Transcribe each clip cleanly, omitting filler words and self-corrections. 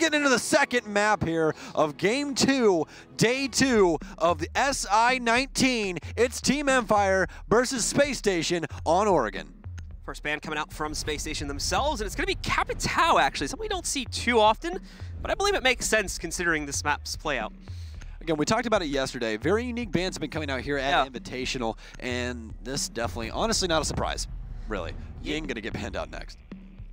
getting into the second map here of Game 2, Day 2 of the SI-19. It's Team Empire versus Space Station on Oregon. First ban coming out from Space Station themselves, and it's going to be Capitao, actually. Something we don't see too often, but I believe it makes sense considering this map's play out. Again, we talked about it yesterday. Very unique bans have been coming out here at Invitational, and this definitely, honestly, not a surprise, really. Ying going to get banned out next.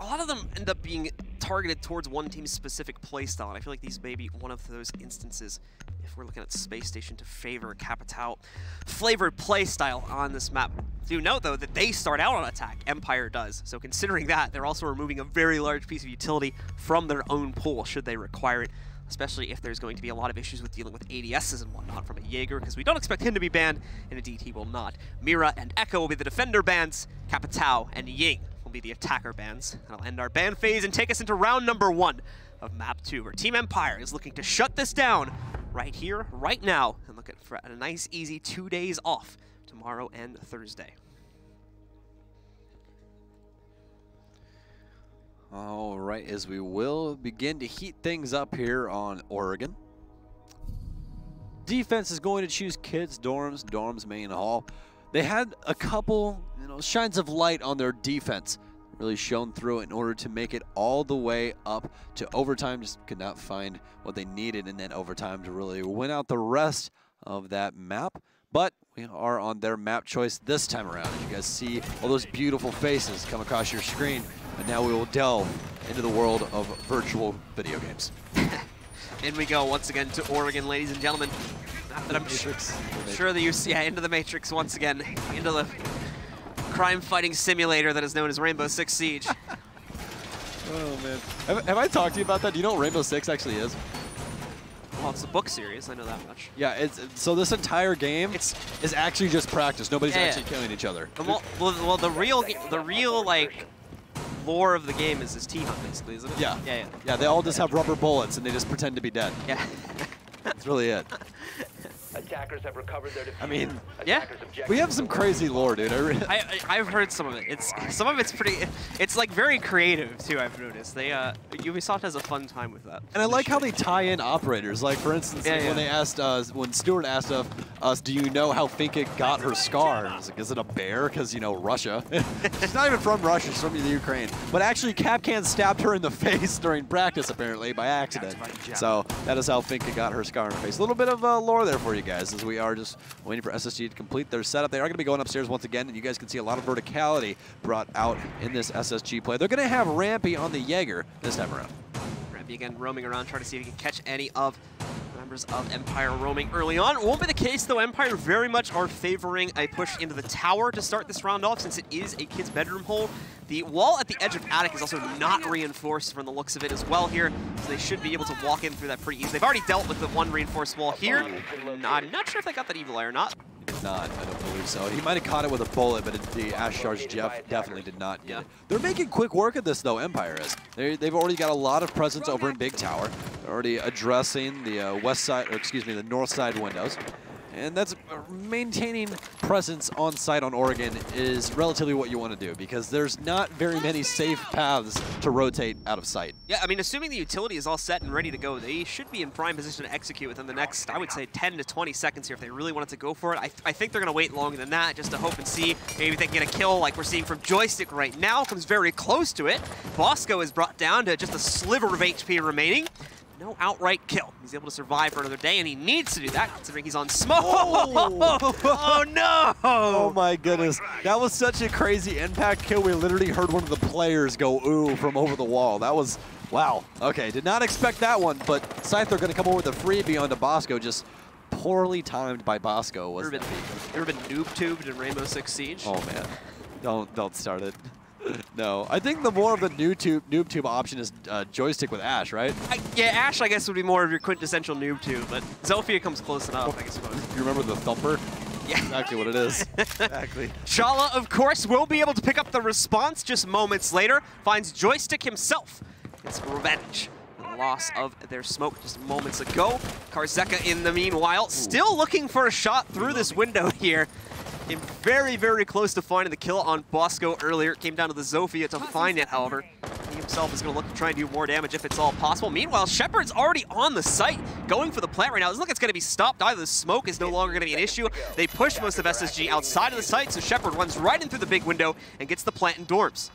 A lot of them end up being targeted towards one team's specific playstyle, and I feel like these may be one of those instances if we're looking at Space Station to favor Capitao flavored playstyle on this map. Do note, though, that they start out on attack. Empire does. So considering that, they're also removing a very large piece of utility from their own pool should they require it, especially if there's going to be a lot of issues with dealing with ADSs and whatnot from a Jaeger, because we don't expect him to be banned, and indeed he will not. Mira and Echo will be the defender bans. Capitao and Ying will be the attacker bans. That'll end our ban phase and take us into round number 1 of Map 2, where Team Empire is looking to shut this down right here, right now, and look at for a nice, easy 2 days off tomorrow and Thursday. All right, as we will begin to heat things up here on Oregon. Defense is going to choose kids' dorms main hall. They had a couple, shines of light on their defense, really shone through it in order to make it all the way up to overtime. Just could not find what they needed in that overtime to really win out the rest of that map. But we are on their map choice this time around. As you guys see all those beautiful faces come across your screen. And now we will delve into the world of virtual video games. In we go once again to Oregon, ladies and gentlemen. Not that I'm sure that you see, into the Matrix once again, into the crime-fighting simulator that is known as Rainbow6 Siege. Oh man, have I talked to you about that? Do you know what Rainbow Six actually is? Well, it's a book series. I know that much. Yeah, so this entire game is actually just practice. Nobody's actually killing each other. Well, the real like lore of the game is this T-Hunt, basically, isn't it? Yeah. Yeah, they all just have rubber bullets and they just pretend to be dead. Yeah. That's really it. Attackers have recovered their I mean, we have some crazy lore, dude. I've heard some of it. Some of it's pretty. It's like very creative too. I've noticed. They Ubisoft has a fun time with that. And I like how they tie in operators. Like for instance, when they asked us, when Stuart asked us, do you know how Finka got her scar? I was like, is it a bear? Because Russia. She's not even from Russia. She's from the Ukraine. But actually, Capcan stabbed her in the face during practice, apparently by accident. So that is how Finka got her scar in her face. A little bit of lore there for you guys, as we are just waiting for SSG to complete their setup. They are going to be going upstairs once again, and you guys can see a lot of verticality brought out in this SSG play. They're going to have Rampy on the Jaeger this time around. Rampy again roaming around, trying to see if he can catch any of the members of Empire roaming early on. It won't be the case, though. Empire very much are favoring a push into the tower to start this round off, since it is a kid's bedroom hole. The wall at the edge of attic is also not reinforced from the looks of it as well here, so they should be able to walk in through that pretty easily. They've already dealt with the one reinforced wall here. I'm not sure if they got that evil eye or not. Not, I don't believe so. He might have caught it with a bullet, but the Ash Charge Jeff definitely did not get it. They're making quick work of this, though, Empire is. They've already got a lot of presence over in Big Tower. They're already addressing the west side, or excuse me, the north side windows. And that's maintaining presence on site on Oregon is relatively what you want to do, because there's not very many safe paths to rotate out of sight. Yeah, I mean, assuming the utility is all set and ready to go, they should be in prime position to execute within the next, I would say, 10 to 20 seconds here if they really wanted to go for it. I think they're going to wait longer than that just to hope and see. Maybe they can get a kill like we're seeing from Joystick right now. Comes very close to it. Bosco is brought down to just a sliver of HP remaining. No outright kill. He's able to survive for another day, and he needs to do that considering he's on smoke. Oh no! Oh my goodness. That was such a crazy impact kill. We literally heard one of the players go ooh from over the wall. That was, wow. Okay, did not expect that one, but Scyther going to come over with a freebie onto Bosco. Just poorly timed by Bosco. Ever been noob-tubed in Rainbow6 Siege? Oh man, don't start it. No, I think the more of the noob tube option is Joystick with Ash, right? Yeah, Ash, I guess, would be more of your quintessential noob tube, but Zofia comes close enough, I suppose. You remember the thumper? Yeah. Exactly what it is. Exactly. Shala, of course, will be able to pick up the response just moments later. Finds Joystick himself. It's revenge. The loss of their smoke just moments ago. Karzeka, in the meanwhile, still looking for a shot through this window here. Came very, very close to finding the kill on Bosco earlier. It came down to the Zofia to find it, however. Able himself is going to look to try and do more damage if it's all possible. Meanwhile, Shepard's already on the site, going for the plant right now. It doesn't look like it's going to be stopped either. The smoke is no longer going to be an issue. They push most of SSG outside of the site, so Shepard runs right in through the big window and gets the plant in dorms.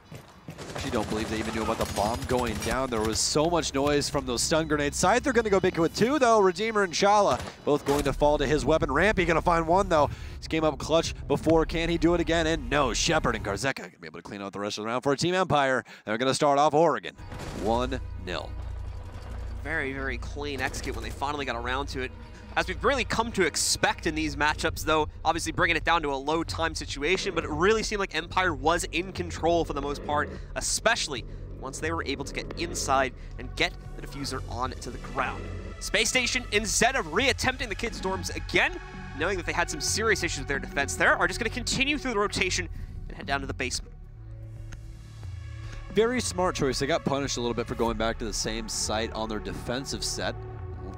I actually don't believe they even knew about the bomb going down. There was so much noise from those stun grenades. Scyther going to go big with 2, though. Redeemer and Shala both going to fall to his weapon. Rampy going to find 1, though. He's came up clutch before. Can he do it again? And no, Shepard and Garzeka going to be able to clean out the rest of the round for Team Empire. They're going to start off Oregon 1-0. Very, very clean execute when they finally got around to it. As we've really come to expect in these matchups, though, obviously bringing it down to a low-time situation, but it really seemed like Empire was in control for the most part, especially once they were able to get inside and get the diffuser onto the ground. Spacestation, instead of re-attempting the kids' dorms again, knowing that they had some serious issues with their defense there, are just going to continue through the rotation and head down to the basement. Very smart choice. They got punished a little bit for going back to the same site on their defensive set.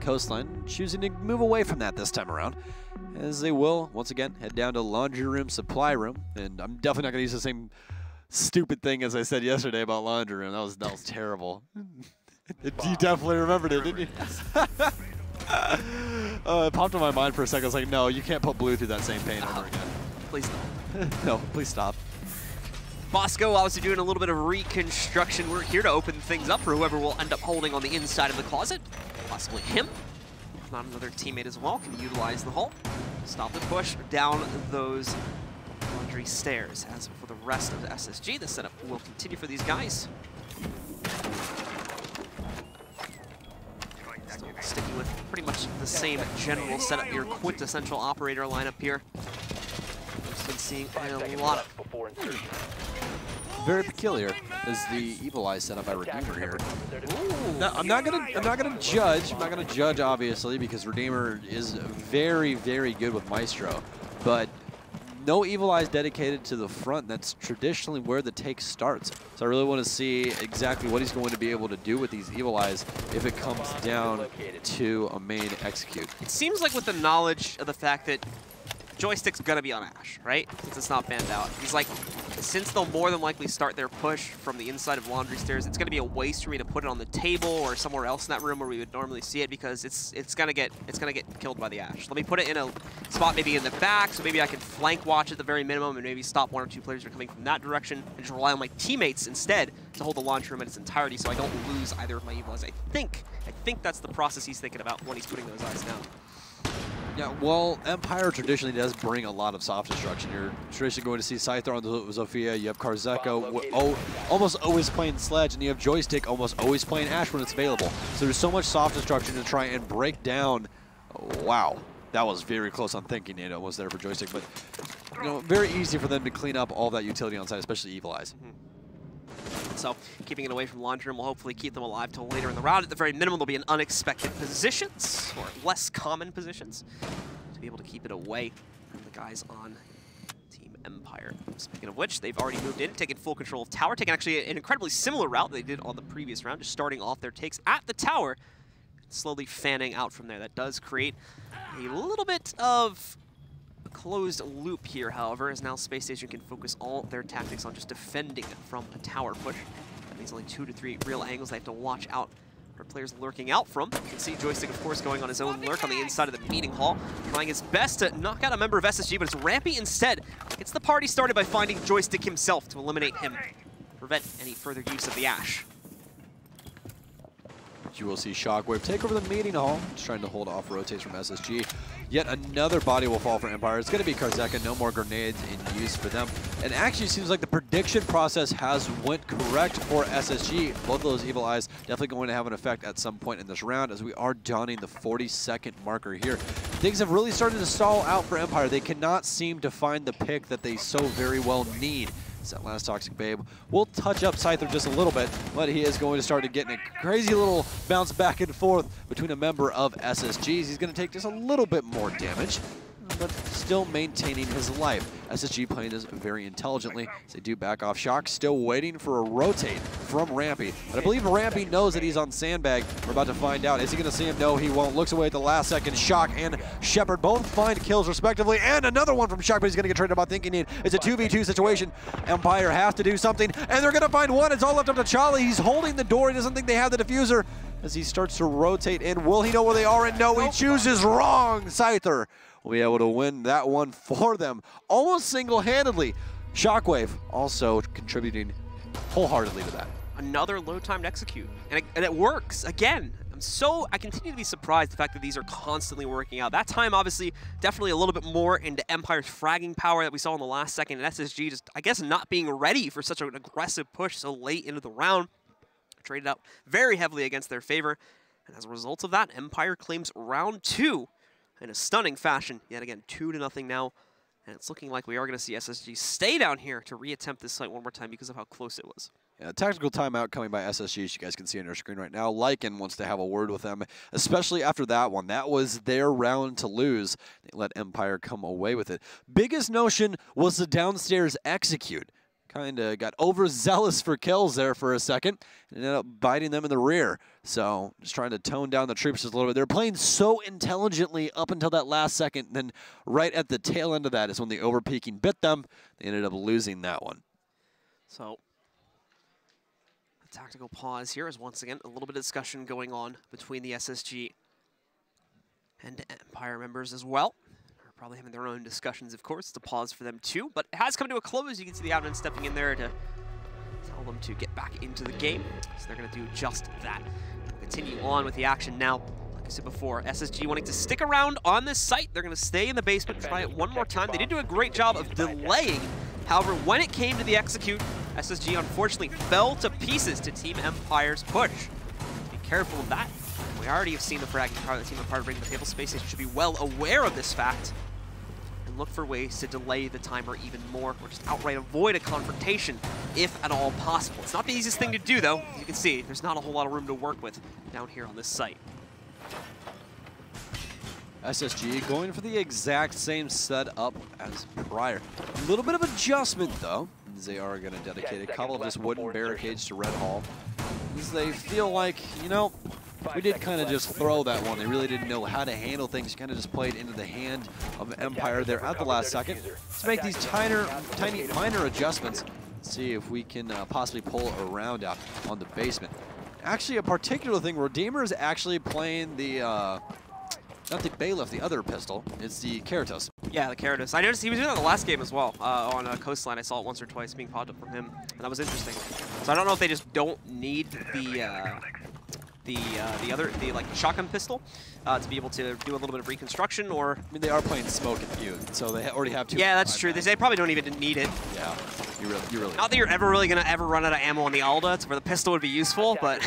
Coastline choosing to move away from that this time around, as they will once again head down to laundry room, supply room, and I'm definitely not going to use the same stupid thing as I said yesterday about laundry room. That was terrible. You definitely remembered it, didn't you? It popped in my mind for a second. I was like, no, you can't put blue through that same paint over again. Please don't. No, please stop. Bosco obviously doing a little bit of reconstruction. We're here to open things up for whoever will end up holding on the inside of the closet. Possibly him. If not, another teammate as well can utilize the hull. Stop the push down those laundry stairs. As for the rest of the SSG, the setup will continue for these guys. Still sticking with pretty much the same general setup, your quintessential operator lineup here. Just been seeing a lot of... Very peculiar is the Evil Eye setup by Redeemer here. Now, I'm not gonna judge. I'm not gonna judge obviously because Redeemer is very, very good with Maestro, but no Evil Eyes dedicated to the front. That's traditionally where the take starts. So I really want to see exactly what he's going to be able to do with these Evil Eyes if it comes down to a main execute. It seems like with the knowledge of the fact that Joystick's gonna be on Ash, right? Since it's not banned out. He's like, since they'll more than likely start their push from the inside of laundry stairs, it's gonna be a waste for me to put it on the table or somewhere else in that room where we would normally see it because it's gonna get killed by the Ash. Let me put it in a spot maybe in the back, so maybe I can flank watch at the very minimum and maybe stop 1 or 2 players who are coming from that direction and just rely on my teammates instead to hold the launch room in its entirety so I don't lose either of my Evil Eyes. I think that's the process he's thinking about when he's putting those eyes down. Yeah, well, Empire traditionally does bring a lot of soft destruction. You're traditionally going to see Scyther on the Zofia, you have Garzeka almost always playing Sledge, and you have Joystick almost always playing Ash when it's available. So there's so much soft destruction to try and break down. Wow, that was very close on thinking it was there for Joystick, but you know, very easy for them to clean up all that utility on site, especially Evil Eyes. So keeping it away from laundry room will hopefully keep them alive till later in the round. At the very minimum, they'll be in unexpected positions, or less common positions, to be able to keep it away from the guys on Team Empire. Speaking of which, they've already moved in, taken full control of tower, taking actually an incredibly similar route they did on the previous round, just starting off their takes at the tower, slowly fanning out from there. That does create a little bit of closed loop here, however, as now Spacestation can focus all their tactics on just defending from a tower push. That means only 2 to 3 real angles they have to watch out for players lurking out from. You can see Joystick, of course, going on his own lurk on the inside of the meeting hall, trying his best to knock out a member of SSG, but it's Rampy instead. Gets the party started by finding Joystick himself to eliminate him, prevent any further use of the Ash. You will see Shockwave take over the meeting hall, just trying to hold off rotates from SSG. Yet another body will fall for Empire. It's going to be Garzeka, no more grenades in use for them. And actually seems like the prediction process has went correct for SSG. Both of those Evil Eyes definitely going to have an effect at some point in this round as we are dawning the 40-second marker here. Things have really started to stall out for Empire. They cannot seem to find the pick that they so very well need. That last Toxic Babe will touch up Scyther just a little bit, but he is going to start to get in a crazy little bounce back and forth between a member of SSGs. He's going to take just a little bit more damage. but still maintaining his life. SSG playing this very intelligently as they do back off. Shock still waiting for a rotate from Rampy. But I believe Rampy knows that he's on Sandbag. We're about to find out. Is he going to see him? No, he won't. Looks away at the last second. Shock and Shepard both find kills respectively. And another one from Shock, but he's going to get traded about thinking it's a 2v2 situation. Empire has to do something, and they're going to find one. It's all left up to Charlie. He's holding the door. He doesn't think they have the diffuser as he starts to rotate in. Will he know where they are? And no, he chooses wrong. Scyther will be able to win that one for them almost single-handedly. Shockwave also contributing wholeheartedly to that. Another low-timed execute, and it works again. I continue to be surprised the fact that these are constantly working out. That time, obviously, definitely a little bit more into Empire's fragging power that we saw in the last second, and SSG just, I guess, not being ready for such an aggressive push so late into the round. Traded out very heavily against their favor, and as a result of that, Empire claims round 2 in a stunning fashion. Yet again, 2-0 now, and it's looking like we are going to see SSG stay down here to reattempt this site one more time because of how close it was. Yeah, tactical timeout coming by SSG, as you guys can see on your screen right now. Lycan wants to have a word with them, especially after that one. That was their round to lose. They let Empire come away with it. Biggest notion was the downstairs execute. Kind of got overzealous for kills there for a second and ended up biting them in the rear. So just trying to tone down the troops just a little bit. They're playing so intelligently up until that last second. Then right at the tail end of that is when the overpeaking bit them. They ended up losing that one. So a tactical pause here is once again a little bit of discussion going on between the SSG and Empire members as well. Probably having their own discussions, of course. It's a pause for them too, but it has come to a close. You can see the admin stepping in there to tell them to get back into the game. So they're going to do just that. We'll continue on with the action now. Like I said before, SSG wanting to stick around on this site. They're going to stay in the basement, try it one more time. They did do a great job of delaying. However, when it came to the execute, SSG unfortunately fell to pieces to Team Empire's push. Be careful of that. We already have seen the fragging power that Team Empire bring to the table. Spacestation should be well aware of this fact and look for ways to delay the timer even more, or just outright avoid a confrontation if at all possible. It's not the easiest thing to do, though. As you can see, there's not a whole lot of room to work with down here on this site. SSG going for the exact same setup as prior. A little bit of adjustment, though, as they are going to dedicate a couple of just wooden barricades to Red Hall, as they feel like, you know, we did kind of just throw that one. They really didn't know how to handle things. Kind of just played into the hand of Empire there at the last second. Let's make these tiny minor adjustments. See if we can possibly pull a round out on the basement. Actually, a particular thing, Redeemer is actually playing the, not the Bailiff, the other pistol. It's the Keratos. Yeah, the Keratos. I noticed he was doing that the last game as well on Coastline. I saw it once or twice being popped up from him, and that was interesting. So I don't know if they just don't need the like shotgun pistol to be able to do a little bit of reconstruction, or I mean, they are playing smoke and feud, so they already have two. Yeah, that's true. They probably don't even need it. Yeah, you really. Not that you're ever really gonna run out of ammo on the Alda, to where the pistol would be useful, but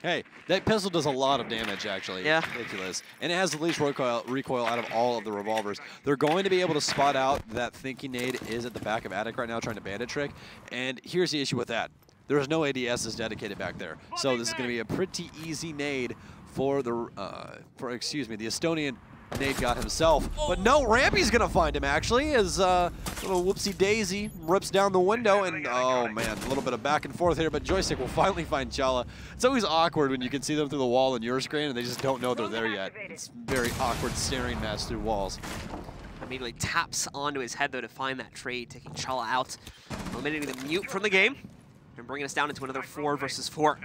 hey, that pistol does a lot of damage actually. Yeah, it's ridiculous, and it has the least recoil out of all of the revolvers. They're going to be able to spot out that thinking nade is at the back of Attic right now, trying to bandit trick, and here's the issue with that. There's no ADSs dedicated back there. So this is going to be a pretty easy nade for the, the Estonian nade god himself. But no, Rampy's going to find him actually, as little whoopsie daisy rips down the window, and oh man, a little bit of back and forth here, but Joystick will finally find Chala. It's always awkward when you can see them through the wall on your screen and they just don't know they're there yet. It's very awkward staring match through walls. Immediately taps onto his head though to find that trade, taking Chala out, eliminating the mute from the game. And bringing us down into another 4 versus 4.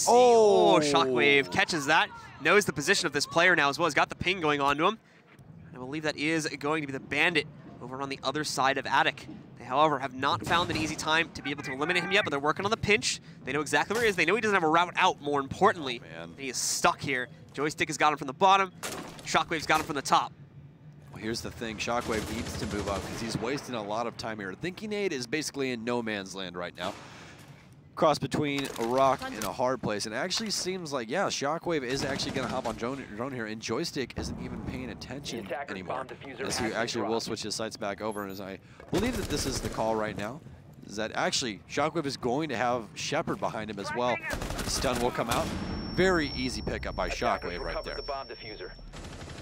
Oh, Shockwave catches that. Knows the position of this player now as well. He's got the ping going on to him. And I believe that is going to be the bandit over on the other side of Attic. They, however, have not found an easy time to be able to eliminate him yet, but they're working on the pinch. They know exactly where he is. They know he doesn't have a route out, more importantly. And he is stuck here. Joystick has got him from the bottom. Shockwave's got him from the top. Well, here's the thing. Shockwave needs to move up because he's wasting a lot of time here. Thinking Aid is basically in no man's land right now. Cross between a rock and a hard place. And it actually seems like, yeah, Shockwave is actually going to hop on drone here, and Joystick isn't even paying attention anymore. As he actually will switch his sights back over, and as I believe that this is the call right now, is that actually Shockwave is going to have Shepard behind him as well. The stun will come out. Very easy pickup by Shockwave right there. The bomb diffuser.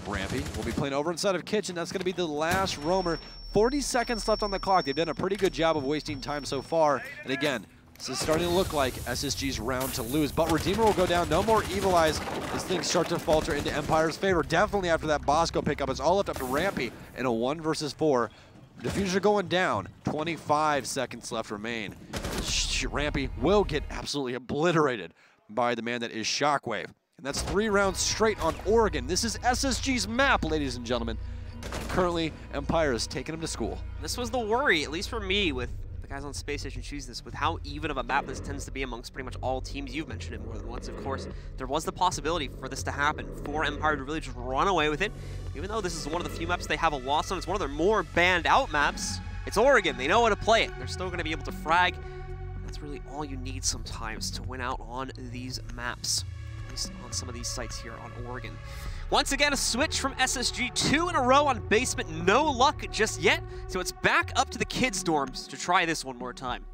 Rampy will be playing over inside of Kitchen. That's going to be the last roamer. 40 seconds left on the clock. They've done a pretty good job of wasting time so far. And again, this is starting to look like SSG's round to lose. But Redeemer will go down. No more Evil Eyes as things start to falter into Empire's favor. Definitely after that Bosco pickup. It's all left up to Rampy in a 1 versus 4. Diffuser going down. 25 seconds left remain. Rampy will get absolutely obliterated by the man that is Shockwave. And that's 3 rounds straight on Oregon. This is SSG's map, ladies and gentlemen. Currently, Empire is taking them to school. This was the worry, at least for me, with the guys on Spacestation choose this, with how even of a map this tends to be amongst pretty much all teams. You've mentioned it more than once, of course. There was the possibility for this to happen, for Empire to really just run away with it. Even though this is one of the few maps they have a loss on, it's one of their more banned out maps. It's Oregon, they know how to play it. They're still going to be able to frag. That's really all you need sometimes to win out on these maps, at least on some of these sites here on Oregon. Once again, a switch from SSG, 2 in a row on basement. No luck just yet, so it's back up to the kids' dorms to try this one more time.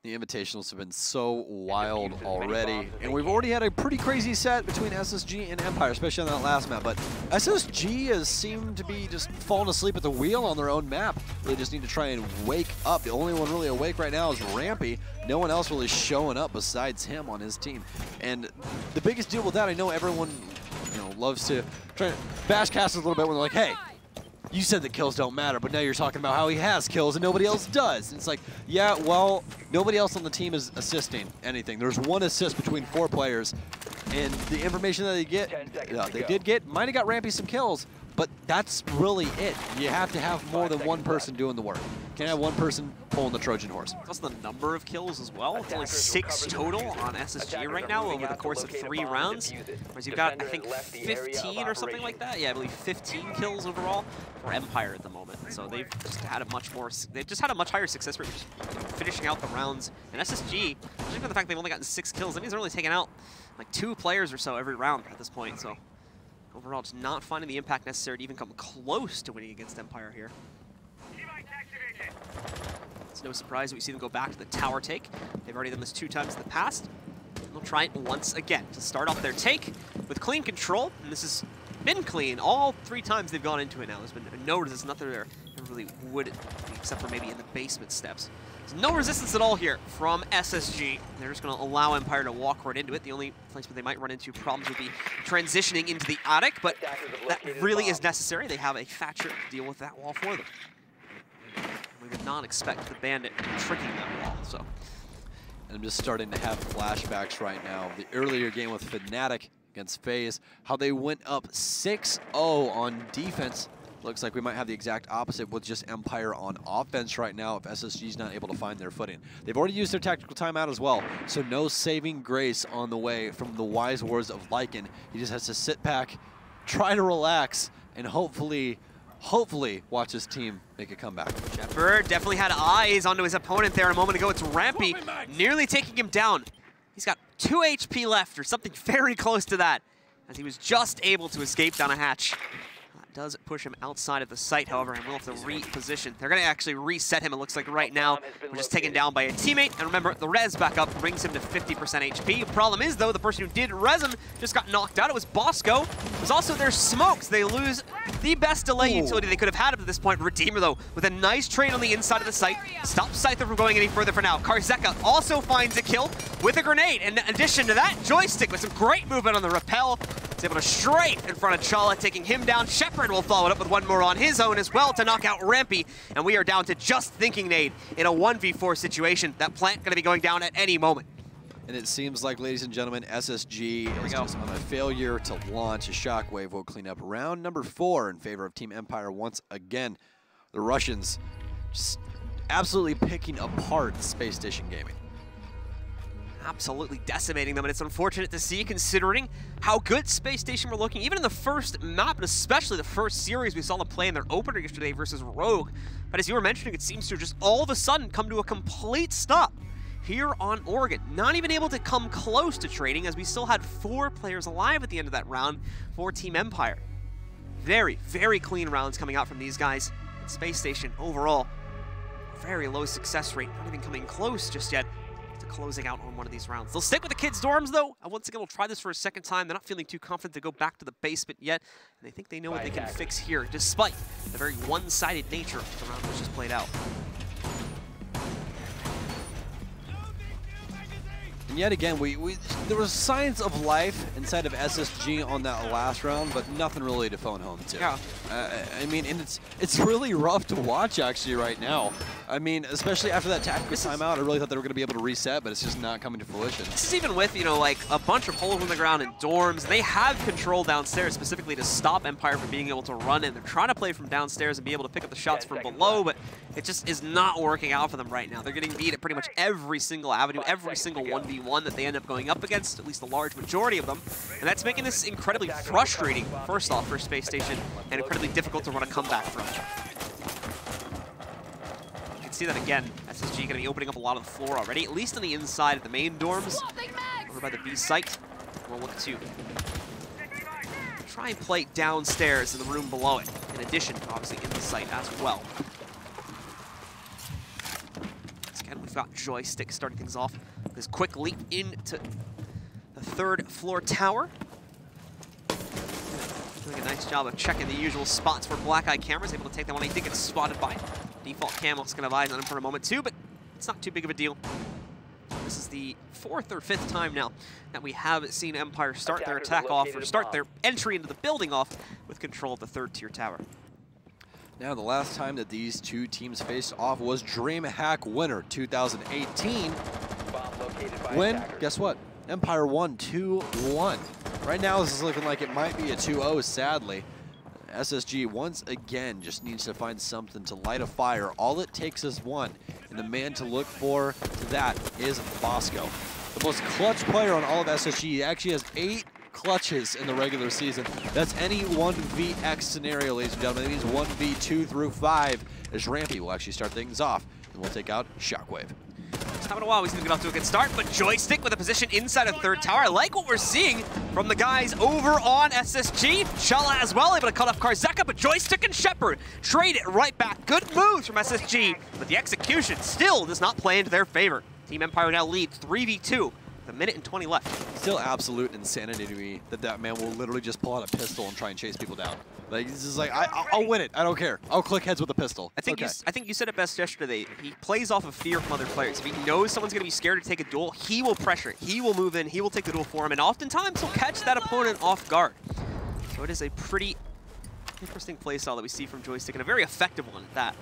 The invitationals have been so wild already, and we've already had a pretty crazy set between SSG and Empire, especially on that last map. But SSG has seemed to be just falling asleep at the wheel on their own map. They just need to try and wake up. The only one really awake right now is Rampy. No one else really showing up besides him on his team. And the biggest deal with that, I know everyone, loves to try and bash cast a little bit when they're like, hey, you said that kills don't matter, but now you're talking about how he has kills and nobody else does. And it's like, yeah, well, nobody else on the team is assisting anything. There's 1 assist between 4 players, and the information that they get, might have got Rampy some kills, but that's really it. You have to have more than 1 person doing the work. Can't have 1 person pulling the Trojan horse. Plus the number of kills as well. It's only 6 total on SSG right now over the course of 3 rounds. Whereas you've got, I think, 15 or something like that. Yeah, I believe 15 kills overall for Empire at the moment. So they've just had a much higher success rate, finishing out the rounds. And SSG, especially for the fact they've only gotten 6 kills, that means they're only taking out like 2 players or so every round at this point. So overall, just not finding the impact necessary to even come close to winning against Empire here. It's no surprise that we see them go back to the tower take. They've already done this 2 times in the past. They'll try it once again to start off their take with clean control, and this has been clean all 3 times they've gone into it now. There's been no resistance, nothing there really would, except for maybe in the basement steps. There's no resistance at all here from SSG. They're just going to allow Empire to walk right into it. The only place where they might run into problems would be transitioning into the attic, but that really is necessary. They have a Thatcher to deal with that wall for them. We would not expect the Bandit tricking that wall, so. And I'm just starting to have flashbacks right now. The earlier game with Fnatic against FaZe, how they went up 6-0 on defense. Looks like we might have the exact opposite with just Empire on offense right now if SSG's not able to find their footing. They've already used their tactical timeout as well, so no saving grace on the way from the wise words of Lycan. He just has to sit back, try to relax, and hopefully watch his team make a comeback. Shepard definitely had eyes onto his opponent there a moment ago. It's Rampy nearly taking him down. He's got 2 HP left, or something very close to that, as he was just able to escape down a hatch. Does push him outside of the site, however, and will have to reposition. They're going to actually reset him, it looks like right now. We're just taken down by a teammate, and remember, the res back up brings him to 50% HP. Problem is, though, the person who did res him just got knocked out. It was Bosco. It was also their smokes. They lose the best delay utility they could have had up to this point. Redeemer, though, with a nice trade on the inside of the site, stops Scyther from going any further for now. Karzeka also finds a kill with a grenade. In addition to that, Joystick with some great movement on the rappel. He's able to strafe in front of Chala, taking him down. Shepard will follow it up with 1 more on his own as well to knock out Rampy. And we are down to just Thinking Nade in a 1v4 situation. That plant going to be going down at any moment. And it seems like, ladies and gentlemen, SSG is just on a failure to launch. A Shockwave will clean up round number 4 in favor of Team Empire once again. The Russians just absolutely picking apart Spacestation Gaming. Absolutely decimating them, and it's unfortunate to see considering how good Spacestation were looking, even in the first map, and especially the first series we saw them play in their opener yesterday versus Rogue. But as you were mentioning, it seems to just all of a sudden come to a complete stop here on Oregon. Not even able to come close to trading, as we still had 4 players alive at the end of that round for Team Empire. Very, very clean rounds coming out from these guys. And Spacestation overall, very low success rate, not even coming close just yet to closing out on one of these rounds. They'll stick with the kids' dorms, though. And once again, we'll try this for a second time. They're not feeling too confident to go back to the basement yet. And they think they know what they can fix here, despite the very one-sided nature of the round which just played out. And yet again, there was signs of life inside of SSG on that last round, but nothing really to phone home to. Yeah. I mean, and it's really rough to watch actually right now. I mean, especially after that tactical timeout, I really thought they were going to be able to reset, but it's just not coming to fruition. This is even with, you know, like a bunch of holes in the ground and dorms. They have control downstairs specifically to stop Empire from being able to run in. They're trying to play from downstairs and be able to pick up the shots from below, but it just is not working out for them right now. They're getting beat at pretty much every single avenue, every single 1v1 that they end up going up against, at least a large majority of them. And that's making this incredibly frustrating, first off, for Spacestation, and incredibly difficult to run a comeback from. You can see that again. SSG going to be opening up a lot of the floor already, at least on the inside of the main dorms. Over by the B site. We'll look to try and play downstairs in the room below it, in addition, obviously, in the site as well. Again, we've got Joystick starting things off. This quick leap into the third floor tower. Doing a nice job of checking the usual spots where Black Eye Camera's able to take that one. I think it's spotted by default cam. It's going to have eyes on him for a moment too, but it's not too big of a deal. This is the 4th or 5th time now that we have seen Empire start their attack off, or start their entry into the building off with control of the 3rd tier tower. Now, the last time that these two teams faced off was DreamHack winner 2018. When, guess what? Empire won 2-1. Right now, this is looking like it might be a 2-0, sadly. SSG, once again, just needs to find something to light a fire. All it takes is one, and the man to look for to that is Bosco. The most clutch player on all of SSG. He actually has 8 clutches in the regular season. That's any 1vx scenario, ladies and gentlemen. That means 1v2 through 5 as Rampy will actually start things off, and we'll take out Shockwave. It's time in a while. We seem to get off to a good start, but Joystick with a position inside of 3rd tower. I like what we're seeing from the guys over on SSG. Shala as well, able to cut off Karzeka, but Joystick and Shepard trade it right back. Good moves from SSG, but the execution still does not play into their favor. Team Empire now leads 3v2. A minute and 20 left. Still absolute insanity to me that that man will literally just pull out a pistol and try and chase people down. Like, this is like, I'll win it. I don't care. I'll click heads with a pistol. I think you said it best yesterday. He plays off of fear from other players. If he knows someone's going to be scared to take a duel, he will pressure it. He will move in. He will take the duel for him. And oftentimes, he'll catch that opponent off guard. So it is a pretty interesting playstyle that we see from Joystick, and a very effective one at that.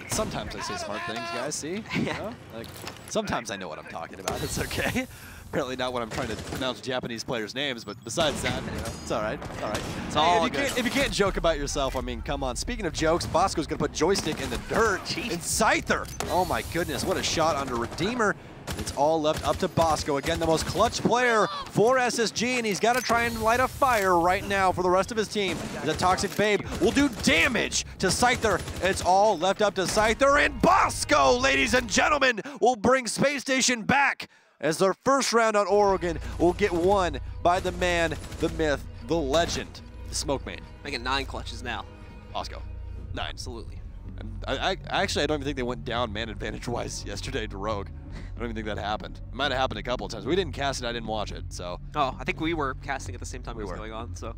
Sometimes I say smart things, guys, see? You know? Like, sometimes I know what I'm talking about. It's okay. Apparently not when I'm trying to pronounce Japanese players' names, but besides that, you know, it's all right. It's all right. It's all good. If you can't joke about yourself, I mean, come on. Speaking of jokes, Bosco's going to put Joystick in the dirt. Jeez. And Scyther. Oh, my goodness. What a shot under Redeemer. It's all left up to Bosco. Again, the most clutch player for SSG, and he's got to try and light a fire right now for the rest of his team. The Toxic Babe will do damage to Scyther. It's all left up to Scyther, and Bosco, ladies and gentlemen, will bring Space Station back as their first round on Oregon will get won by the man, the myth, the legend, the Smoke Man. Making 9 clutches now. Bosco. 9. Absolutely. Actually, I don't even think they went down man advantage-wise yesterday to Rogue. I don't even think that happened. It might have happened a couple of times. We didn't cast it. I didn't watch it. So. Oh, I think we were casting at the same time it was going on. So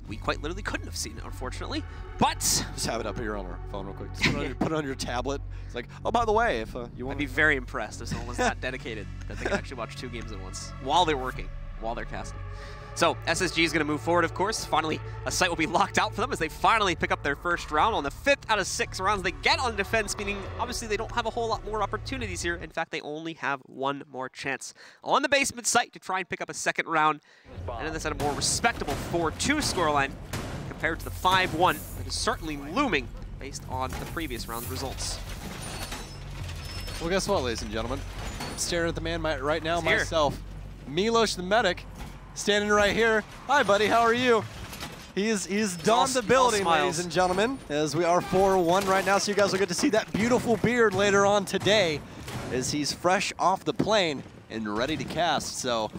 we quite literally couldn't have seen it, unfortunately. But just have it up here on our phone real quick. Just put it on your tablet. It's like, oh, by the way, if you want. I'd be very impressed if someone was that dedicated that they could actually watch 2 games at once while they're working, while they're casting. So SSG is going to move forward, of course. Finally, a site will be locked out for them as they finally pick up their first round on the 5th out of 6 rounds they get on defense, meaning obviously they don't have a whole lot more opportunities here. In fact, they only have 1 more chance on the basement site to try and pick up a 2nd round. And then this at a more respectable 4-2 scoreline compared to the 5-1 that is certainly looming based on the previous round results. Well, guess what, ladies and gentlemen? I'm staring at the man right now myself. Milos the medic. Standing right here. Hi, buddy. How are you? He's donned the building, ladies and gentlemen, as we are 4-1 right now. So you guys will get to see that beautiful beard later on today as he's fresh off the plane and ready to cast. So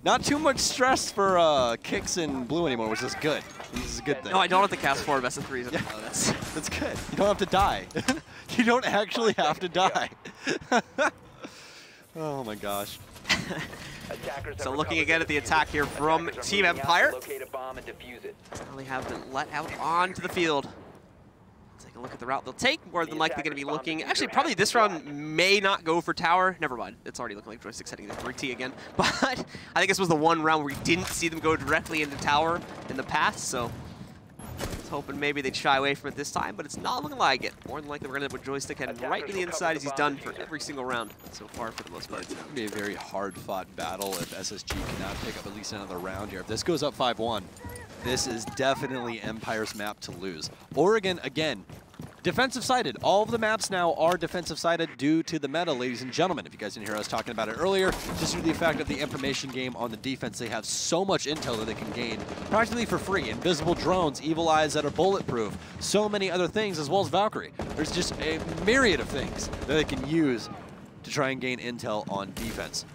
not too much stress for Kicks in blue anymore, which is good. This is a good thing. No, I don't have to cast 4 best of 3s. Yeah, that's good. You don't have to die. You don't actually have to die. Oh my gosh. So looking again at the attack here from Team Empire. Locate a bomb and defuse it. They have been let out onto the field. Take a look at the route they'll take. More than likely going to be looking. Actually, probably this round may not go for tower. Never mind. It's already looking like Joystick's heading to 3T again. But I think this was the one round where we didn't see them go directly into tower in the past. So I was hoping maybe they'd shy away from it this time, but it's not looking like it. More than likely, we're going to have a Joystick heading right to the inside as he's done for every single round so far for the most part. It's going to be a very hard-fought battle if SSG cannot pick up at least another round here. If this goes up 5-1, this is definitely Empire's map to lose. Oregon, again, defensive-sided. All of the maps now are defensive-sided due to the meta, ladies and gentlemen. If you guys didn't hear us talking about it earlier, just due to the fact of the information game on the defense, they have so much intel that they can gain practically for free. Invisible drones, evil eyes that are bulletproof, so many other things, as well as Valkyrie. There's just a myriad of things that they can use to try and gain intel on defense.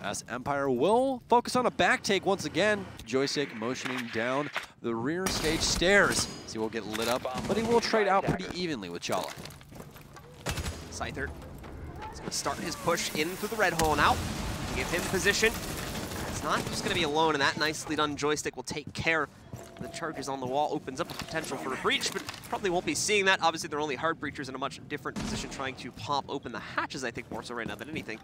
As Empire will focus on a back take once again. Joystick motioning down the rear stage stairs. So he will get lit up, but he will trade out pretty evenly with Chala. Scyther is going to start his push in through the red hole now. Give him position. It's not just going to be alone, and that nicely done Joystick will take care of the charges on the wall. Opens up the potential for a breach, but probably won't be seeing that. Obviously, they're only hard breachers in a much different position, trying to pop open the hatches, I think, more so right now than anything.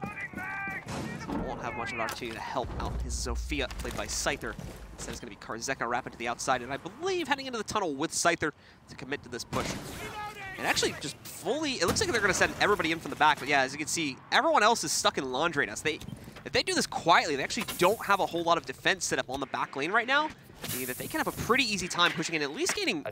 So he won't have much of an opportunity to help out his Zofia, played by Scyther. Instead, it's going to be Karzeka rapid to the outside, and I believe heading into the tunnel with Scyther to commit to this push. And actually, just fully, it looks like they're going to send everybody in from the back, but yeah, as you can see, everyone else is stuck in laundry now. So if they do this quietly, they actually don't have a whole lot of defense set up on the back lane right now. Meaning that they can have a pretty easy time pushing in, at least gaining a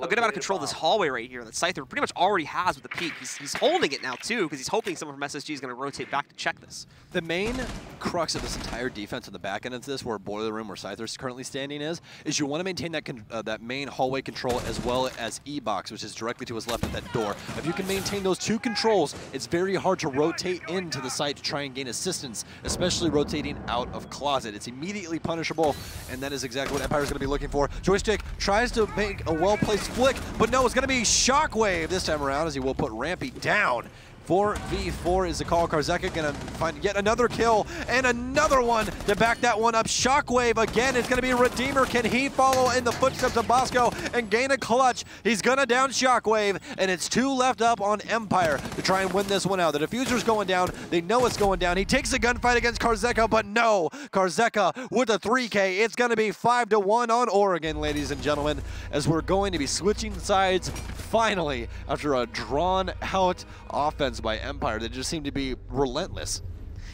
good amount of control of this hallway right here that Scyther pretty much already has with the peak. He's holding it now, too, because he's hoping someone from SSG is going to rotate back to check this. The main crux of this entire defense on the back end of this, where Boiler Room, where Scyther's currently standing is you want to maintain that main hallway control as well as E-Box, which is directly to his left at that door. If you can maintain those two controls, it's very hard to rotate into the site to try and gain assistance, especially rotating out of Closet. It's immediately punishable, and that is exactly what Empire's going to be looking for. Joystick tries to make a well-placed flick, but no, it's going to be Shockwave this time around, as he will put Rampy down. 4v4 is the call. Karzeka going to find yet another kill and another one to back that one up. Shockwave again is going to be Redeemer. Can he follow in the footsteps of Bosco and gain a clutch? He's going to down Shockwave, and it's 2 left up on Empire to try and win this one out. The diffuser's going down. They know it's going down. He takes a gunfight against Karzeka, but no. Karzeka with a 3K. It's going to be 5-1 on Oregon, ladies and gentlemen, as we're going to be switching sides finally after a drawn-out offense by Empire that just seemed to be relentless.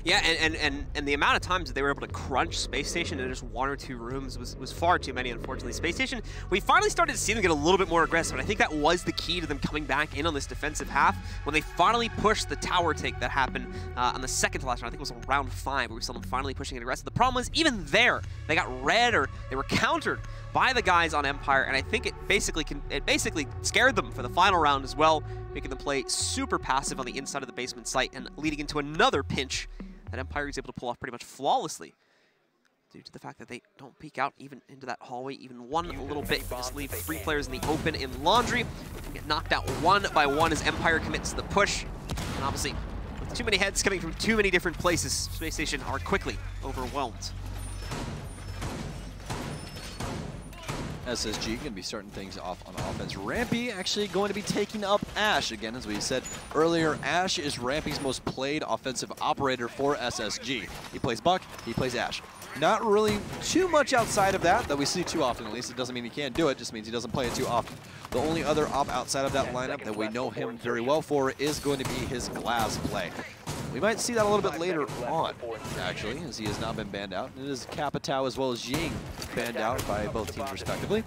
Yeah, and the amount of times that they were able to crunch Spacestation in just 1 or 2 rooms was far too many, unfortunately. Spacestation, we finally started to see them get a little bit more aggressive, and I think that was the key to them coming back in on this defensive half when they finally pushed the tower take that happened on the second to last round. I think it was round 5 where we saw them finally pushing it aggressive. The problem was, even there, they got read or they were countered by the guys on Empire, and I think it basically scared them for the final round as well, making them play super passive on the inside of the basement site and leading into another pinch that Empire is able to pull off pretty much flawlessly due to the fact that they don't peek out even into that hallway even one little bit. Just leave 3 players in the open in laundry. They get knocked out one by one as Empire commits to the push. And obviously, with too many heads coming from too many different places, Space Station are quickly overwhelmed. SSG going to be starting things off on offense. Rampy actually going to be taking up Ash. Again, as we said earlier, Ash is Rampy's most played offensive operator for SSG. He plays Buck, he plays Ash. Not really too much outside of that we see too often, at least. It doesn't mean he can't do it, just means he doesn't play it too often. The only other op outside of that lineup that we know him very well for is going to be his glass play. We might see that a little bit later on, actually, as he has not been banned out. It is Capitao as well as Ying banned out by both teams respectively.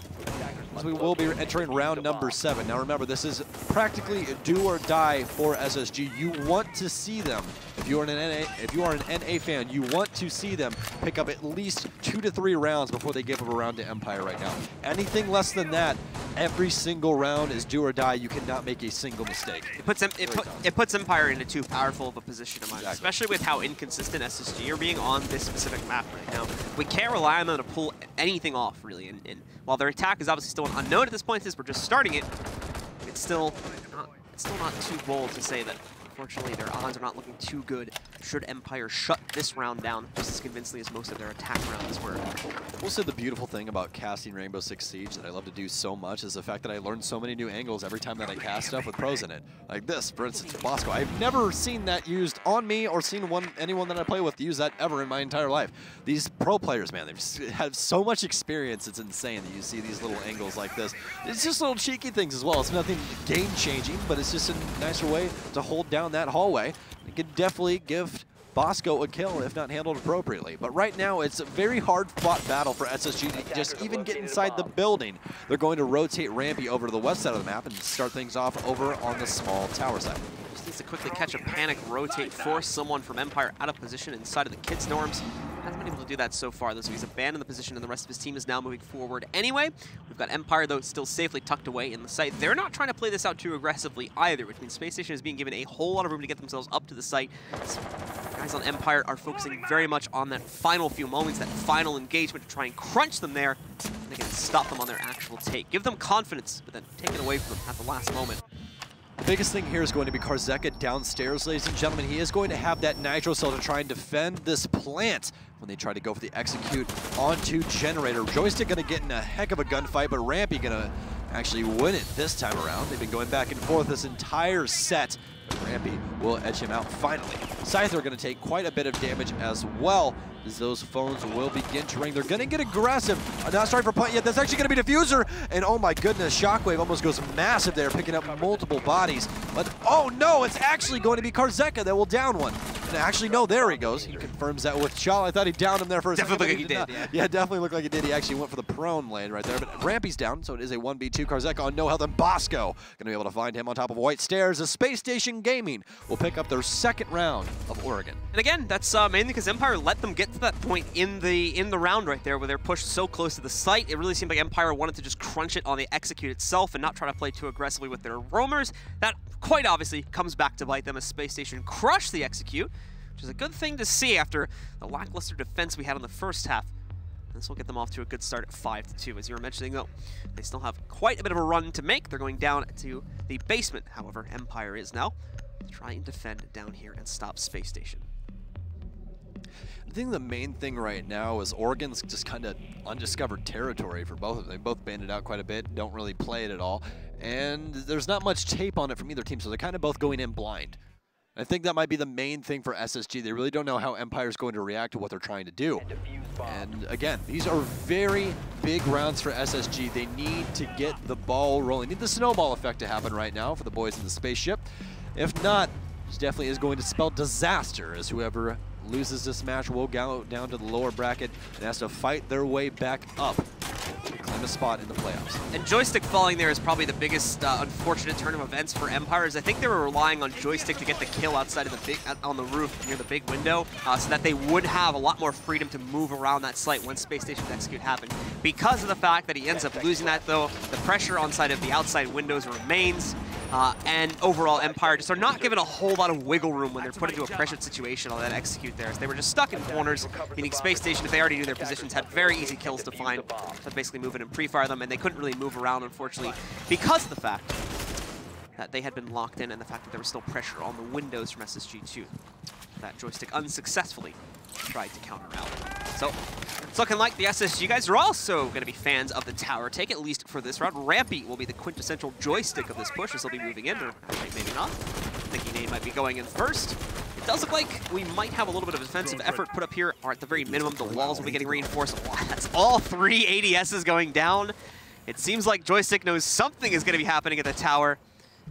As we will be entering round number 7. Now remember, this is practically a do or die for SSG. You want to see them, if you are an NA fan, you want to see them pick up at least 2 to 3 rounds before they give up a round to Empire right now. Anything less than that, every single round is do or die. You cannot make a single mistake. It puts Empire into too powerful of a position in mind, especially with how inconsistent SSG are being on this specific map right now. We can't rely on them to pull anything off, really. And while their attack is obviously still an unknown at this point, since we're just starting it, it's still not too bold to say that unfortunately, their odds are not looking too good should Empire shut this round down just as convincingly as most of their attack rounds were. We'll say the beautiful thing about casting Rainbow Six Siege that I love to do so much is the fact that I learn so many new angles every time that I cast stuff with pros in it. Like this, for instance, Bosco. I've never seen that used on me or seen anyone that I play with use that ever in my entire life. These pro players, man, they have so much experience. It's insane that you see these little angles like this. It's just little cheeky things as well. It's nothing game-changing, but it's just a nicer way to hold down that hallway. It could definitely give Bosco a kill if not handled appropriately. But right now, it's a very hard-fought battle for SSG to just even get inside the building. They're going to rotate Rampy over to the west side of the map and start things off over on the small tower side. Just needs to quickly catch a panic, rotate, force someone from Empire out of position inside of the kids' dorms. Hasn't been able to do that so far, though, so he's abandoned the position, and the rest of his team is now moving forward anyway. We've got Empire, though, still safely tucked away in the site. They're not trying to play this out too aggressively either, which means Spacestation is being given a whole lot of room to get themselves up to the site. So guys on Empire are focusing very much on that final few moments, that final engagement to try and crunch them there. And they can stop them on their actual take. Give them confidence, but then take it away from them at the last moment. The biggest thing here is going to be Karzeka downstairs, ladies and gentlemen. He is going to have that Nitro Cell to try and defend this plant when they try to go for the execute onto Generator. Joystick going to get in a heck of a gunfight, but Rampy going to actually win it this time around. They've been going back and forth this entire set. Rampy will edge him out finally. Scyther going to take quite a bit of damage as well, as those phones will begin to ring. They're going to get aggressive. Not starting for punt yet. That's actually going to be Diffuser. And oh my goodness, Shockwave almost goes massive there, picking up multiple bodies. But oh no, it's actually going to be Karzeka that will down one. And actually, no, there he goes. He confirms that with Shaw. I thought he downed him there for a second. Definitely looked like he did, yeah, definitely looked like he did. He actually went for the prone lane right there. But Rampy's down, so it is a 1v2. Karzeka on no health, and Bosco going to be able to find him on top of White Stairs. The Space Station Gaming will pick up their second round of Oregon. And again, that's mainly because Empire let them get to that point in the round right there where they're pushed so close to the site. It really seemed like Empire wanted to just crunch it on the execute itself and not try to play too aggressively with their roamers. That quite obviously comes back to bite them as Space Station crushed the execute, which is a good thing to see after the lackluster defense we had in the first half. This will get them off to a good start at 5-2. As you were mentioning, though, they still have quite a bit of a run to make. They're going down to the basement, however, Empire is now, to try and defend down here and stop Space Station. I think the main thing right now is Oregon's just kind of undiscovered territory for both of them. They both banded out quite a bit, don't really play it at all, and there's not much tape on it from either team, so they're kind of both going in blind. I think that might be the main thing for SSG. They really don't know how Empire's going to react to what they're trying to do. And again, these are very big rounds for SSG. They need to get the ball rolling. Need the snowball effect to happen right now for the boys in the spaceship. If not, this definitely is going to spell disaster, as whoever loses this match will go down to the lower bracket and has to fight their way back up to claim a spot in the playoffs. And Joystick falling there is probably the biggest unfortunate turn of events for Empire. I think they were relying on Joystick to get the kill outside of the on the roof near the big window, so that they would have a lot more freedom to move around that site when Space Station's execute happened. Because of the fact that he ends up losing that, though, the pressure on side of the outside windows remains. And overall, Empire just are not given a whole lot of wiggle room when they're put into a pressured situation on that execute there. As they were just stuck in corners, meaning Space Station, if they already knew their positions, had very easy kills to find. So basically move in and pre-fire them, and they couldn't really move around, unfortunately, because of the fact that they had been locked in and the fact that there was still pressure on the windows from SSG2. That Joystick unsuccessfully tried to counter out. So it's looking like the SSG guys are also going to be fans of the tower take, at least for this round. Rampy will be the quintessential Joystick of this push, as he'll be moving in, or actually maybe not. Thinking Nate might be going in first. It does look like we might have a little bit of defensive effort put up here, or at the very minimum, the walls will be getting reinforced. That's all 3 ADSs going down. It seems like Joystick knows something is going to be happening at the tower.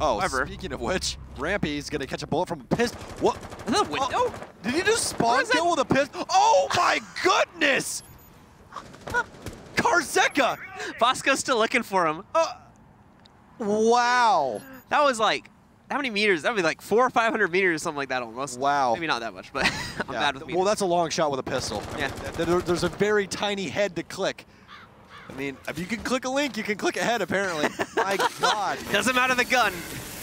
Oh, however, speaking of which, Rampy's going to catch a bullet from a pistol. What? The window? Oh, did he just spawn kill with a pistol? Oh my goodness! Karzeka! Bosco's still looking for him. Wow. That was like, how many meters? That would be like 400 or 500 meters or something like that almost. Wow. Maybe not that much, but I'm bad with meters. Well, that's a long shot with a pistol. Yeah. I mean, there's a very tiny head to click. I mean, if you can click a link, you can click a head, apparently. My God. Doesn't matter the gun.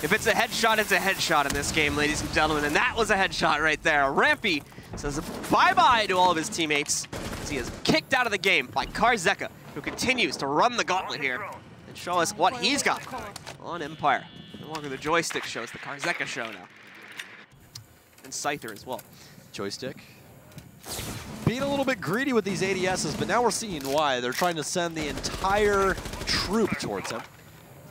If it's a headshot, it's a headshot in this game, ladies and gentlemen. And that was a headshot right there. Rampy says bye-bye to all of his teammates as he is kicked out of the game by Karzeka, who continues to run the gauntlet here and show us what he's got on Empire. No longer the Joystick show, it's the Karzeka show now. and Scyther as well. Joystick being a little bit greedy with these ADSs, but now we're seeing why. They're trying to send the entire troop towards him.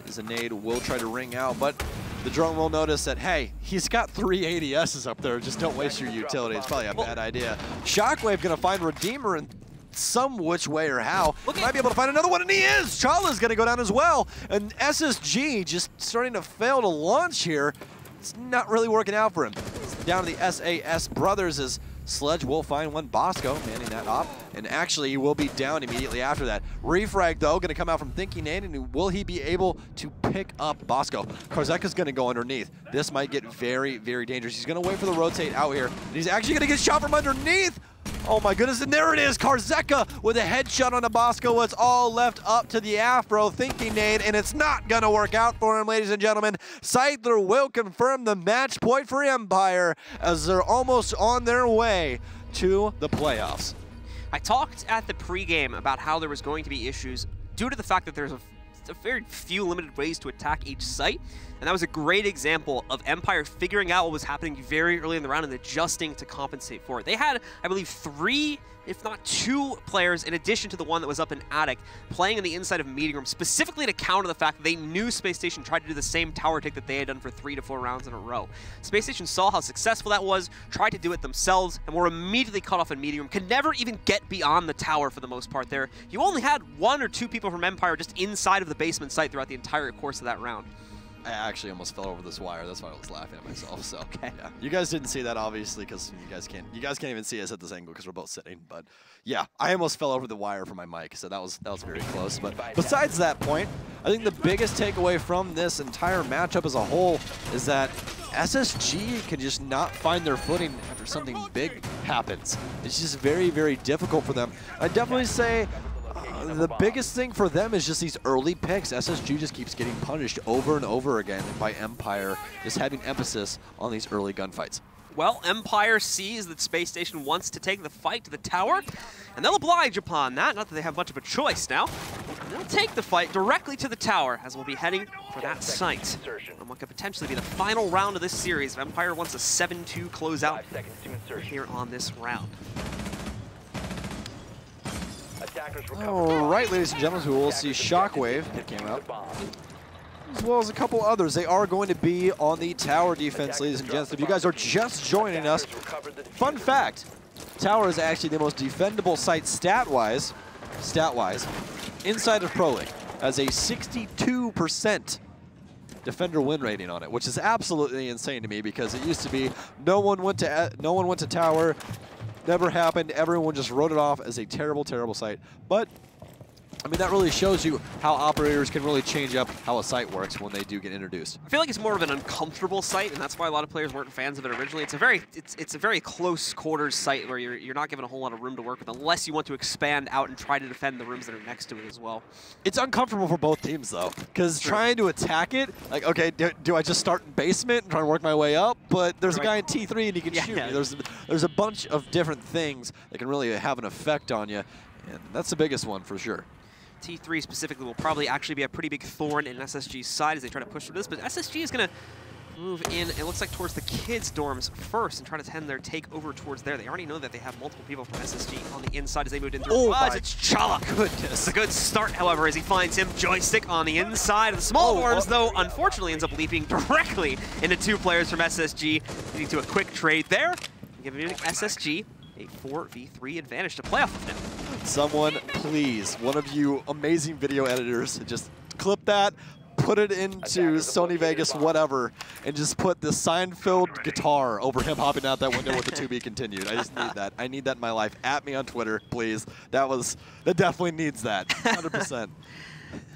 His nade will try to ring out, but the drone will notice that, hey, he's got 3 ADSs up there. Just don't waste your utility. It's probably a bad idea. Shockwave gonna find Redeemer in some which way or how. Might be able to find another one, and he is! Chala's gonna go down as well. And SSG just starting to fail to launch here. It's not really working out for him. It's down to the SAS brothers as Sledge will find one. Bosco manning that op, and actually he will be down immediately after that. Refrag though, gonna come out from Thinking Nade, and will he be able to pick up Bosco? Karzeka's gonna go underneath. This might get very, very dangerous. He's gonna wait for the rotate out here, and he's actually gonna get shot from underneath. Oh my goodness, and there it is, Karzeka with a headshot on the Bosco. It's all left up to the Afro Thinking Nade, and it's not gonna work out for him, ladies and gentlemen. Scyther will confirm the match point for Empire as they're almost on their way to the playoffs. I talked at the pregame about how there was going to be issues due to the fact that there's a very few limited ways to attack each site, and that was a great example of Empire figuring out what was happening very early in the round and adjusting to compensate for it. They had, I believe, 3, if not 2 players in addition to the one that was up in Attic playing in the inside of meeting room, specifically to counter the fact that they knew Spacestation tried to do the same tower take that they had done for 3 to 4 rounds in a row. Spacestation saw how successful that was, tried to do it themselves, and were immediately cut off in meeting room. Could never even get beyond the tower for the most part there. You only had 1 or 2 people from Empire just inside of the basement site throughout the entire course of that round. I actually almost fell over this wire. That's why I was laughing at myself. So okay, yeah, you guys didn't see that obviously because you guys can't even see us at this angle because we're both sitting. But yeah, I almost fell over the wire for my mic, so that was very close. But besides that point, I think the biggest takeaway from this entire matchup as a whole is that SSG can just not find their footing after something big happens. It's just very, very difficult for them. I'd definitely say the biggest thing for them is just these early picks. SSG just keeps getting punished over and over again by Empire, just having emphasis on these early gunfights. Well, Empire sees that Spacestation wants to take the fight to the tower, and they'll oblige upon that. Not that they have much of a choice now. They'll take the fight directly to the tower, as we'll be heading for that site. And what could potentially be the final round of this series if Empire wants a 7-2 closeout here on this round. All right, ladies and gentlemen, we will see Shockwave that came out, as well as a couple others. They are going to be on the tower defense, ladies and gents. If you guys are just joining us, fun fact, tower is actually the most defendable site stat-wise, inside of Pro League, as a 62% defender win rating on it, which is absolutely insane to me because it used to be no one went to tower. Never happened. Everyone just wrote it off as a terrible, terrible site. But I mean, that really shows you how operators can really change up how a site works when they do get introduced. I feel like it's more of an uncomfortable site, and that's why a lot of players weren't fans of it originally. It's a very close quarters site where you're not given a whole lot of room to work with unless you want to expand out and try to defend the rooms that are next to it as well. It's uncomfortable for both teams though, because trying to attack it, like, okay, do I just start in basement and try to work my way up? But there's a guy in T3 and he can shoot me. There's a bunch of different things that can really have an effect on you, and that's the biggest one for sure. T3 specifically will probably actually be a pretty big thorn in SSG's side as they try to push through this, but SSG is going to move in, it looks like, towards the kids' dorms first and try to tend their take over towards there. They already know that they have multiple people from SSG on the inside as they moved in through. Oh, it's Chala. Goodness. It's a good start, however, as he finds him. Joystick on the inside of the small dorms, though, unfortunately ends up leaping directly into 2 players from SSG, leading to a quick trade there, giving SSG a 4v3 advantage to play off of him. Someone, please, one of you amazing video editors, just clip that, put it into Sony Vegas, whatever, and just put the Seinfeld guitar over him hopping out that window with the to be continued. I just need that. I need that in my life. At me on Twitter, please. That definitely needs that, 100%.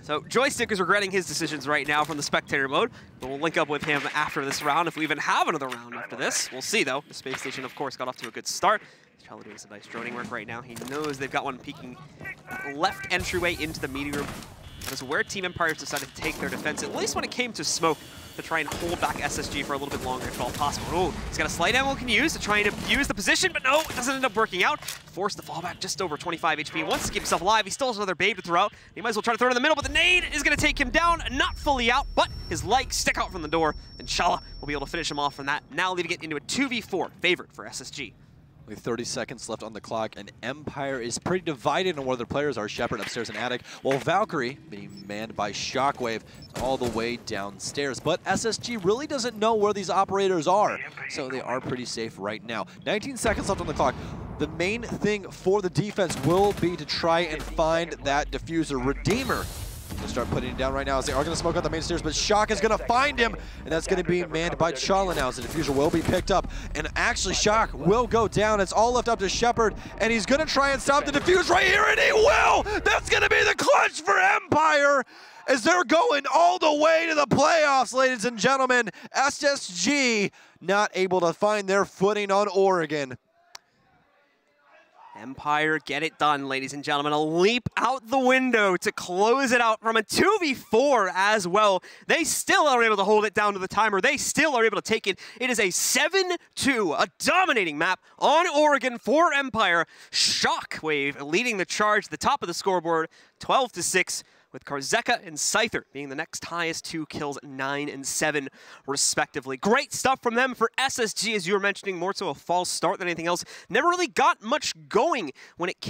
So Joystick is regretting his decisions right now from the spectator mode, but we'll link up with him after this round if we even have another round after this. We'll see, though. The Space Station, of course, got off to a good start. Charlie doing some nice droning work right now. He knows they've got one peeking left entryway into the meeting room. That is where Team Empire decided to take their defense, at least when it came to smoke, to try and hold back SSG for a little bit longer if at all possible. Oh, he's got a slight angle he can use to try and abuse the position, but no, it doesn't end up working out. forced to fall back just over 25 HP. He wants to keep himself alive. He still has another babe to throw out. He might as well try to throw it in the middle, but the nade is going to take him down. Not fully out, but his legs stick out from the door, and Shala will be able to finish him off from that, now leaving it into a 2v4 favorite for SSG. Only 30 seconds left on the clock, and Empire is pretty divided on where their players are. Shepard upstairs in Attic, while Valkyrie, being manned by Shockwave, all the way downstairs. But SSG really doesn't know where these operators are, so they are pretty safe right now. 19 seconds left on the clock. The main thing for the defense will be to try and find that diffuser. Redeemer to start putting it down right now as they are going to smoke out the main stairs, but Shock is going to find him, and that's going to be manned by Chala now as the diffuser will be picked up. And actually, Shock will go down. It's all left up to Shepard, and he's going to try and stop the diffuse right here, and he will! That's going to be the clutch for Empire as they're going all the way to the playoffs, ladies and gentlemen. SSG not able to find their footing on Oregon. Empire get it done, ladies and gentlemen. A leap out the window to close it out from a 2v4 as well. They still are able to hold it down to the timer. They still are able to take it. It is a 7-2, a dominating map on Oregon for Empire. Shockwave leading the charge at the top of the scoreboard, 12-6. With Karzeka and Scyther being the next highest, 2 kills, 9 and 7 respectively. Great stuff from them. For SSG, as you were mentioning, more so a false start than anything else. Never really got much going when it came